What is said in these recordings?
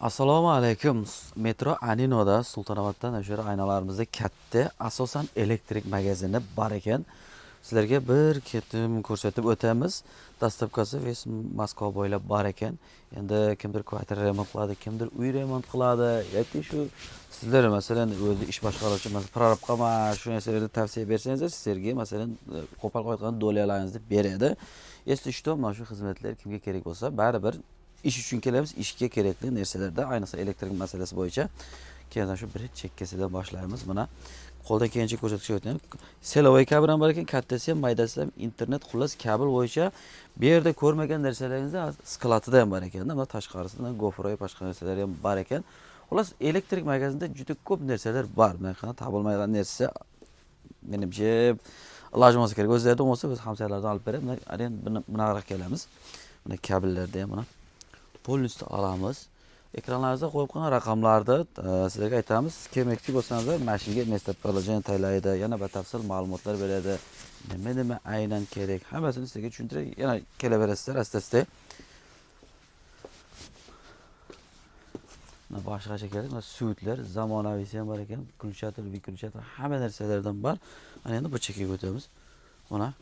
Assalomu alaykum. Metro Aninoda Sultonoboddan o'sha aynalarimizda katta asosan elektrik magazini bor ekan. Sizlarga bir ketim ko'rsatib o'tamiz. Dastavkasi ves Moskva bo'ylab bor ekan. Endi kimdir kvartira remont qiladi, kimdir uy remont qiladi yoki shu sizlar masalan o'zi ish boshqaruvchi masalan prorabqa shu narsalarni tavsiya bersangiz, sizlarga masalan qo'pol qo'ygan dolyalaringizni beradi. Esli что, mana shu xizmatlar kimga kerak bo'lsa, baribir ish uchun kelamiz, ishga kerakli narsalarda, ayniqsa elektrik masalasi bo'yicha keyin shu birinchi chekkasidan boshlaymiz. Mana qo'ldan kelgancha ko'rsatishga o'taman. Selovoy kabel ham bor ekan, kattasi ham, maydasi ham, internet xullas kabel bo'yicha bu yerda ko'rmagan narsalaringizni skladida ham bor ekan. Mana tashqarisida gofroy boshqa narsalar ham bor ekan. Xullas elektrik magazinida juda ko'p narsalar bor. Mana topilmaydigan narsa menimcha ilojim bo'lsa kerak. O'zlarida bo'lsa biz hamkorlardan olib beramiz. Bunaqa kelamiz. Mana kabellarda ham mana polностью olamiz. Ekranlaringizda qo'yib qo'ygan raqamlarda sizlarga aytamiz. Kerakli bo'lsangiz mashinaga mestab qilajani taylaydi, yana batafsil ma'lumotlar beradi. Nima aynan kerak, hammasini sizga tushuntirib, yana kelaverasizlar asta-asta. Boshqacha kerak, suitlar zamonaviysi ham bor ekan, включатель, выключатель, hamma narsalardan bor. Ana endi bu chekkaga o'tamiz. Mana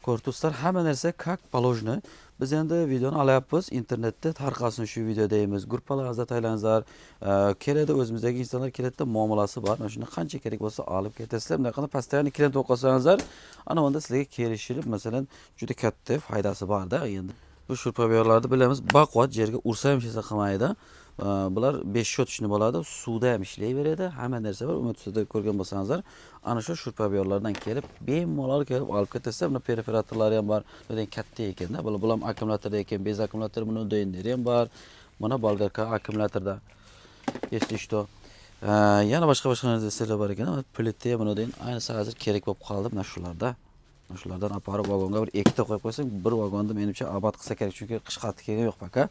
korpuslar hamma narsa как положено. Biz endi videoni olyapmiz, internetda tarqalsin shu video deymiz. Gruppalarga taylaningizlar. Keladi, o'zimizdagi insonlar keladi, muomalasi bor. Mana shuni qancha kerak bo'lsa olib ketasizlar. Bunaqada postoyanniy klient bo'lib qolsangizlar, ana unda sizlarga kelishilib, masalan, juda katta foydasi bor-da endi. Bu shurpabiyorlarni bilamiz, baquvvat yerga ursa ham hech qilmaydi. Bular 5 shot ishni bo'ladi, suvda ham ishlayveradi, hamma narsa bor. Umidsiz ko'rgan bo'lsangizlar, ana shu shurpabiyorlardan kelib, bemalol kelib olib ketasizlar. Buni perforatorlari ham bor, bunday katta ekanda. Bular ham akkumulyatorda ekan, bez akkumulyator buni do'yinlari ham bor. Mana bolgarka akkumulyatorda. Если что. Yana boshqa narsalar bor ekan. Plitda buni do'yin ayniqsa hozir kerak bo'lib qoldi mana shularda. Shulardan aparib vagonga bir ikkita qo'yib qo'ysang, bir vagonda menimcha obod qilsa kerak, chunki qish qattiq kelgan yo'q paka.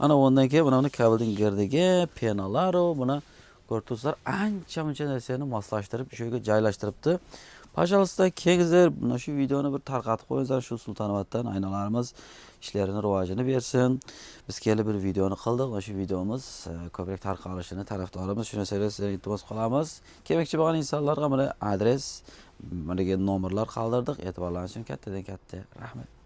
Ana ondan keyin buni kabelning girdigi, penalari, buni korpuslar ancha-muncha narsani moslashtirib, shu yerga joylashtiribdi. Пожалуйста, kelingizlar, mana shu videoni bir tarqatib qo'yingizlar, shu Sultonoboddan aynalarimiz ishlarini rivojini bersin. Biz kelib bir videoni qildik, va shu videomiz ko'proq tarqalishini tarafdorimiz. Shu narsalarni sizlarga iltimos qilamiz. Kerakchi bo'lgan insonlarga mana adres, mana nomerlar qoldirdik. E'tiborlaringiz uchun kattadan katta rahmat.